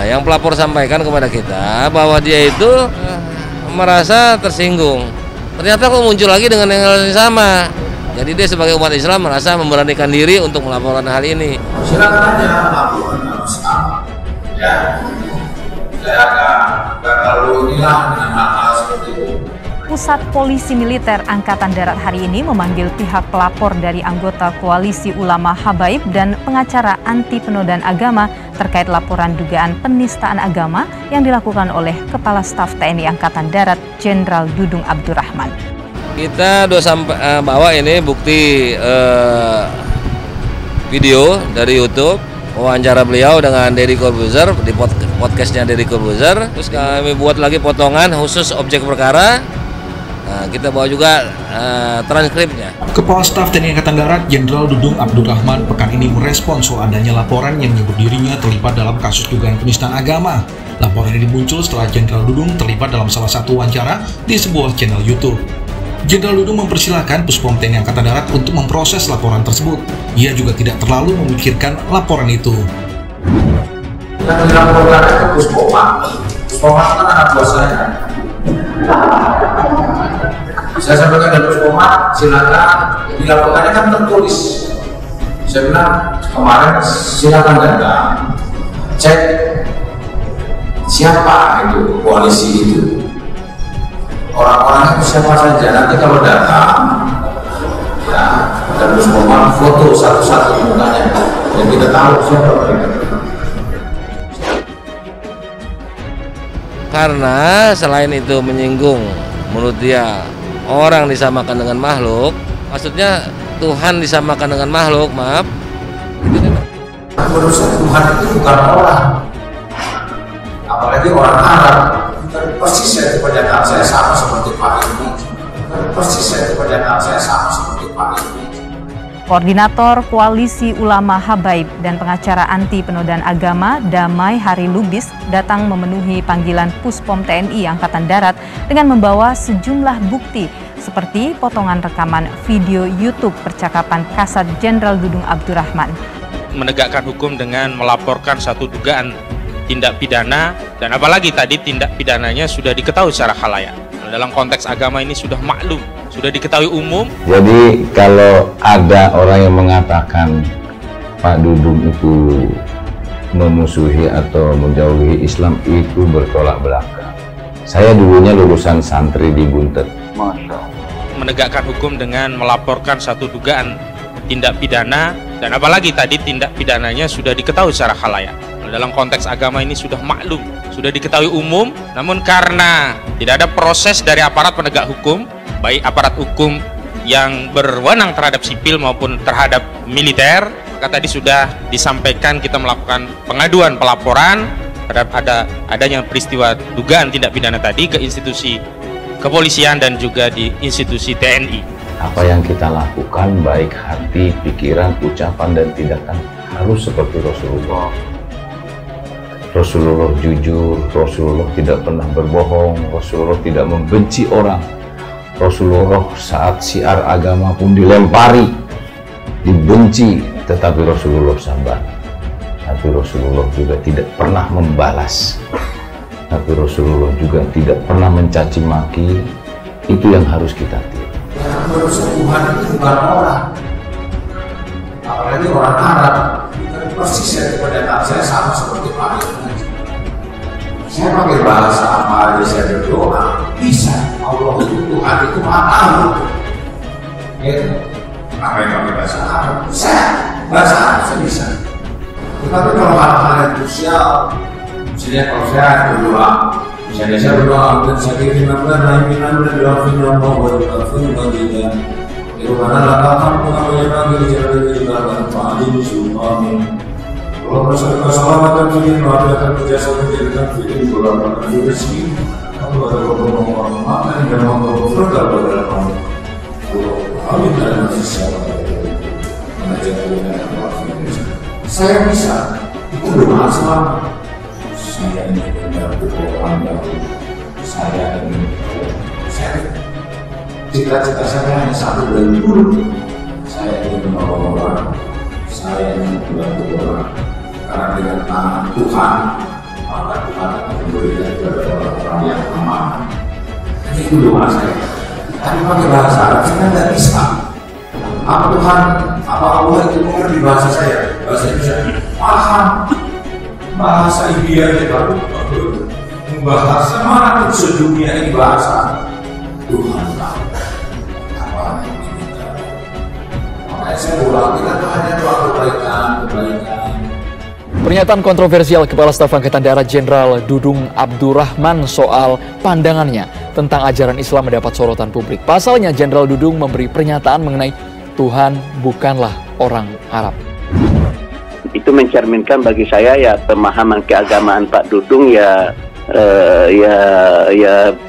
yang pelapor sampaikan kepada kita bahwa dia itu merasa tersinggung. Ternyata kok muncul lagi dengan yang sama. Jadi dia sebagai umat Islam merasa memberanikan diri untuk melaporkan hal ini. Silakan aja laporan sama. Ya, saya agak terlalu inilah dengan hal seperti itu. Pusat Polisi Militer Angkatan Darat hari ini memanggil pihak pelapor dari anggota Koalisi Ulama Habaib dan pengacara anti penodaan agama terkait laporan dugaan penistaan agama yang dilakukan oleh Kepala Staf TNI Angkatan Darat Jenderal Dudung Abdurrahman. Kita sudah bawa ini bukti video dari YouTube wawancara beliau dengan Deddy Corbuzier di podcastnya Deddy Corbuzier. Terus kami buat lagi potongan khusus objek perkara. Nah, kita bawa juga transkripnya. Kepala Staf TNI Angkatan Darat Jenderal Dudung Abdurrahman pekan ini merespon soal adanya laporan yang menyebut dirinya terlibat dalam kasus dugaan penistaan agama. Laporan ini muncul setelah Jenderal Dudung terlibat dalam salah satu wawancara di sebuah channel YouTube. Jenderal Dudung mempersilahkan Puspom TNI Angkatan Darat untuk memproses laporan tersebut. Ia juga tidak terlalu memikirkan laporan itu. Yang dilaporkan ke Puspom, Puspom kan anak buah saya. Saya sampaikan dari Puspom, silakan dilaporkannya kan tertulis. Saya bilang kemarin silakan datang cek siapa itu koalisi itu. Orang-orang itu siapa saja, nanti kalau datang ya, dan Puspom foto satu-satu mukanya dan kita tahu siapa mereka. Karena selain itu menyinggung menurut dia orang disamakan dengan makhluk, maksudnya Tuhan disamakan dengan makhluk, maaf. Menurut saya Tuhan itu bukan orang, apalagi orang Arab. Persis saya pernyataan saya sama seperti Pak ini. Persis saya pernyataan saya sama seperti Pak ini. Koordinator Koalisi Ulama Habaib dan pengacara anti penodaan agama Damai Hari Lubis datang memenuhi panggilan Puspom TNI Angkatan Darat dengan membawa sejumlah bukti seperti potongan rekaman video YouTube percakapan Kasat Jenderal Dudung Abdurrahman. Menegakkan hukum dengan melaporkan satu dugaan tindak pidana, dan apalagi tadi tindak pidananya sudah diketahui secara khalayak. Dalam konteks agama ini sudah maklum, sudah diketahui umum. Jadi kalau ada orang yang mengatakan Pak Dudung itu memusuhi atau menjauhi Islam, itu bertolak belakang. Saya dulunya lulusan santri di Buntet. Masya Allah. Menegakkan hukum dengan melaporkan satu dugaan tindak pidana, dan apalagi tadi tindak pidananya sudah diketahui secara khalayak. Dalam konteks agama ini sudah maklum, sudah diketahui umum, namun karena tidak ada proses dari aparat penegak hukum, baik aparat hukum yang berwenang terhadap sipil maupun terhadap militer, maka tadi sudah disampaikan kita melakukan pengaduan pelaporan terhadap adanya peristiwa dugaan tindak pidana tadi ke institusi kepolisian dan juga di institusi TNI. Apa yang kita lakukan, baik hati, pikiran, ucapan, dan tindakan harus seperti Rasulullah. Rasulullah jujur, Rasulullah tidak pernah berbohong, Rasulullah tidak membenci orang. Rasulullah saat siar agama pun dilempari, dibenci, tetapi Rasulullah sabar. Tapi Rasulullah juga tidak pernah membalas. Tapi Rasulullah juga tidak pernah mencaci maki. Itu yang harus kita tiru. Menurut saya Tuhan itu bukan orang, apalagi orang Arab. Persis saya pernyataan saya sama seperti Pak ini. Saya pakai bahasa apa aja saya berdoa bisa. Allah itu Tuhan itu maha. Ya, apa yang pakai bahasa Arab? Bahasa Arab saya bisa. Tetapi kalau hal-hal yang krusial, misalnya kalau saya berdoa, misalnya saya berdoa dan saya kiriman dan doa firman Allah dan firman dia. Itu mana lakukan pengawalan bagi jalan jalan Pak Adi Sultan. Kalau masalah ini mengadakan kerjasama menjadikan film mengadakan rezeki, kalau ada orang makan dan orang berdoa pada Allah. Amin dan sisa mengajar saya bisa itu doa selama saya ini benar orang yang saya ini cita-cita saya hanya satu dan dulu saya ingin menolong orang, saya ingin membantu orang. Karena dengan tangan Tuhan maka Tuhan akan memberikan kepada orang-orang yang aman. Itu doa saya. Tapi pakai bahasa Arab kita nggak bisa. Apa Tuhan, apa Allah itu mengerti bahasa saya? Bahasa Indonesia paham. Bahasa India aja baru bahasa mana sedunia ini bahasa Tuhan tahu apa yang kita. Makanya saya ulang, kita tuh hanya doa kebaikan. Pernyataan kontroversial Kepala Staf Angkatan Darat Jenderal Dudung Abdurrahman soal pandangannya tentang ajaran Islam mendapat sorotan publik. Pasalnya, Jenderal Dudung memberi pernyataan mengenai Tuhan bukanlah orang Arab. Itu mencerminkan bagi saya ya pemahaman keagamaan Pak Dudung ya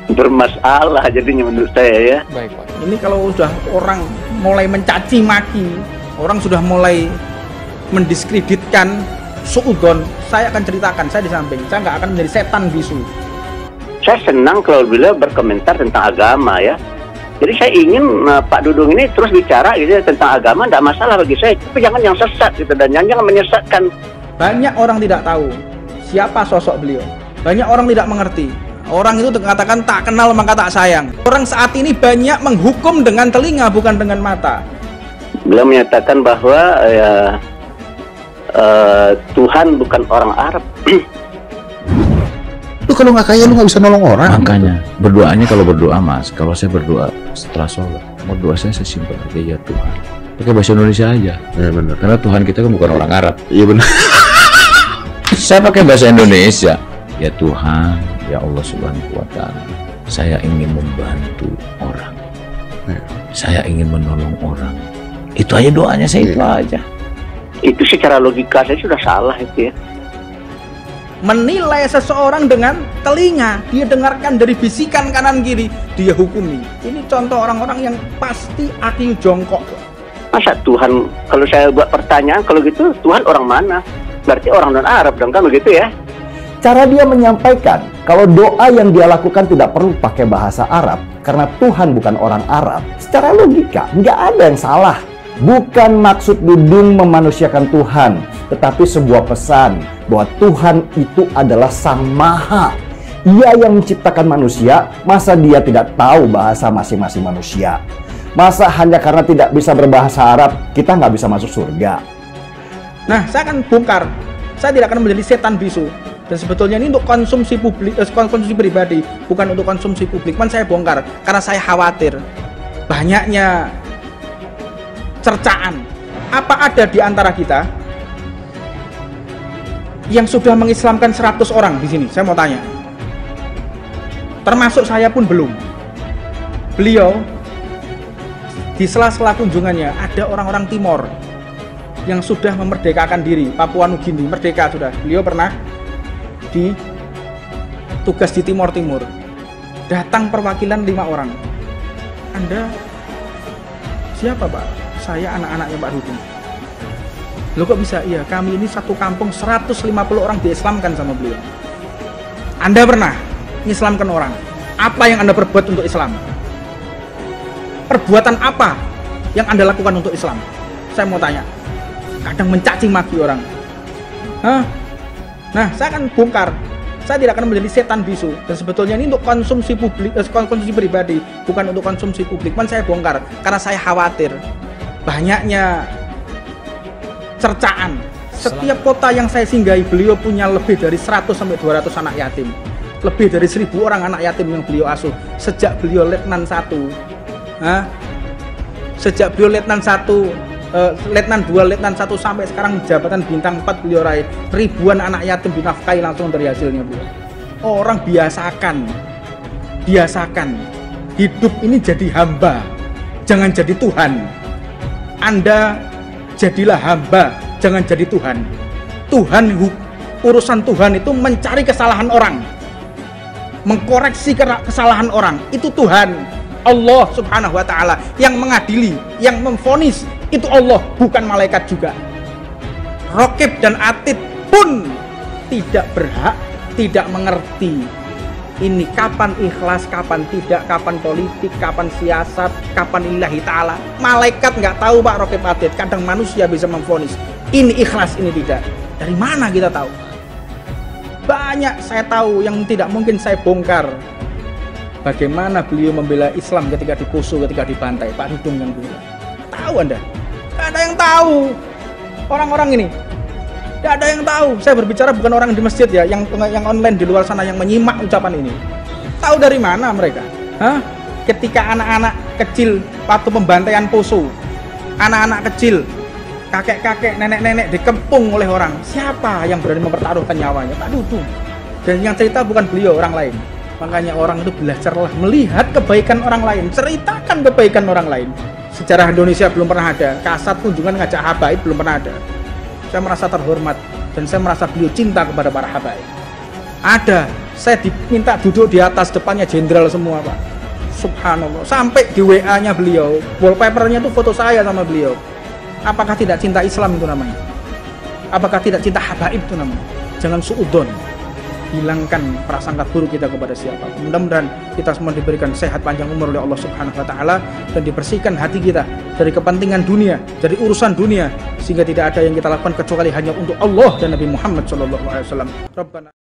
bermasalah jadinya menurut saya ya. Baik, Pak. Ini kalau sudah orang mulai mencaci maki, orang sudah mulai mendiskreditkan suudon, saya akan ceritakan, saya di samping, saya nggak akan menjadi setan bisu. Saya senang kalau beliau berkomentar tentang agama ya. Jadi saya ingin Pak Dudung ini terus bicara gitu ya, tentang agama, tidak masalah bagi saya. Tapi jangan yang sesat gitu, dan jangan menyesatkan. Banyak orang tidak tahu siapa sosok beliau. Banyak orang tidak mengerti. Orang itu dikatakan tak kenal maka tak sayang. Orang saat ini banyak menghukum dengan telinga bukan dengan mata. Beliau menyatakan bahwa Tuhan bukan orang Arab. Lu kalau nggak kaya lu nggak bisa nolong orang. Makanya berdoanya, kalau berdoa Mas, kalau saya berdoa setelah sholat, berdoa saya sesimpel aja, ya Tuhan, pakai bahasa Indonesia aja. Ya benar. Karena Tuhan kita kan bukan orang Arab. Iya benar. Saya pakai bahasa Indonesia. Ya Tuhan, ya Allah Subhanahu wa Ta'ala, saya ingin membantu orang, saya ingin menolong orang. Itu aja doanya saya, itu aja. Itu secara logika saya sudah salah itu ya. Menilai seseorang dengan telinga, dia dengarkan dari bisikan kanan kiri, dia hukumi. Ini contoh orang-orang yang pasti akiu jongkok. Masa Tuhan, kalau saya buat pertanyaan, kalau gitu Tuhan orang mana? Berarti orang non Arab dong kan begitu ya? Cara dia menyampaikan kalau doa yang dia lakukan tidak perlu pakai bahasa Arab karena Tuhan bukan orang Arab. Secara logika nggak ada yang salah. Bukan maksud Dudung memanusiakan Tuhan, tetapi sebuah pesan bahwa Tuhan itu adalah Sang Maha. Ia yang menciptakan manusia, masa dia tidak tahu bahasa masing-masing manusia? Masa hanya karena tidak bisa berbahasa Arab, kita nggak bisa masuk surga? Nah, saya akan bongkar. Saya tidak akan menjadi setan bisu. Dan sebetulnya ini untuk konsumsi publik, konsumsi pribadi, bukan untuk konsumsi publik. Man saya bongkar karena saya khawatir banyaknya cercaan. Apa ada di antara kita yang sudah mengislamkan 100 orang di sini? Saya mau tanya. Termasuk saya pun belum. Beliau di sela-sela kunjungannya ada orang-orang Timor yang sudah memerdekakan diri. Papua Nugini merdeka sudah. Beliau pernah di tugas di Timor Timur. Datang perwakilan 5 orang. Anda siapa Pak? Saya anak-anaknya Pak Dudung. Loh kok bisa? Iya, kami ini satu kampung 150 orang diislamkan sama beliau. Anda pernah mengislamkan orang? Apa yang Anda perbuat untuk Islam? Perbuatan apa yang Anda lakukan untuk Islam? Saya mau tanya. Kadang mencaci maki orang. Hah? Nah, saya akan bongkar. Saya tidak akan menjadi setan bisu. Dan sebetulnya ini untuk konsumsi publik, konsumsi pribadi, bukan untuk konsumsi publik. Man saya bongkar karena saya khawatir banyaknya cercaan. Setiap kota yang saya singgahi, beliau punya lebih dari 100 sampai 200 anak yatim. Lebih dari 1000 orang anak yatim yang beliau asuh sejak beliau Letnan 1. Sejak beliau Letnan 1, Letnan 2, Letnan 1 sampai sekarang jabatan bintang 4 beliau raih. Ribuan anak yatim dinafkahi langsung dari hasilnya beliau. Orang biasakan hidup ini jadi hamba, jangan jadi Tuhan. Anda jadilah hamba, jangan jadi Tuhan. Urusan Tuhan itu mencari kesalahan orang, mengkoreksi kesalahan orang. Itu Tuhan, Allah Subhanahu wa Ta'ala yang mengadili, yang memvonis. Itu Allah, bukan malaikat juga. Rokib dan Atid pun tidak berhak, tidak mengerti ini kapan ikhlas, kapan tidak, kapan politik, kapan siasat, kapan lillahi ta'ala. Malaikat nggak tahu Pak Rokib Atid. Kadang manusia bisa memvonis ini ikhlas, ini tidak. Dari mana kita tahu? banyak saya tahu yang tidak mungkin saya bongkar. Bagaimana beliau membela Islam ketika di Poso, ketika dibantai, Pak Dudung yang dulu. Tahu Anda? Tidak ada yang tahu. Orang-orang ini tidak ada yang tahu. Saya berbicara bukan orang di masjid ya, yang online di luar sana yang menyimak ucapan ini. Tahu dari mana mereka? Hah? Ketika anak-anak kecil waktu pembantaian Poso, anak-anak kecil, kakek-kakek, nenek-nenek dikepung oleh orang, siapa yang berani mempertaruhkan nyawanya? Pak Dudung. Dan yang cerita bukan beliau, orang lain. Makanya orang itu belajarlah melihat kebaikan orang lain, ceritakan kebaikan orang lain. Sejarah Indonesia belum pernah ada, kasat kunjungan ngajak habaib belum pernah ada. Saya merasa terhormat dan saya merasa beliau cinta kepada para habaib. Ada, saya diminta duduk di atas, depannya jenderal semua Pak. Subhanallah, sampai di WA-nya beliau, wallpapernya itu foto saya sama beliau. Apakah tidak cinta Islam itu namanya? Apakah tidak cinta habaib itu namanya? Jangan suudon. Hilangkan prasangka buruk kita kepada siapa. Mudah-mudahan kita semua diberikan sehat panjang umur oleh Allah Subhanahu wa taala dan dibersihkan hati kita dari kepentingan dunia, dari urusan dunia, sehingga tidak ada yang kita lakukan kecuali hanya untuk Allah dan Nabi Muhammad sallallahu alaihi wasallam. Rabbana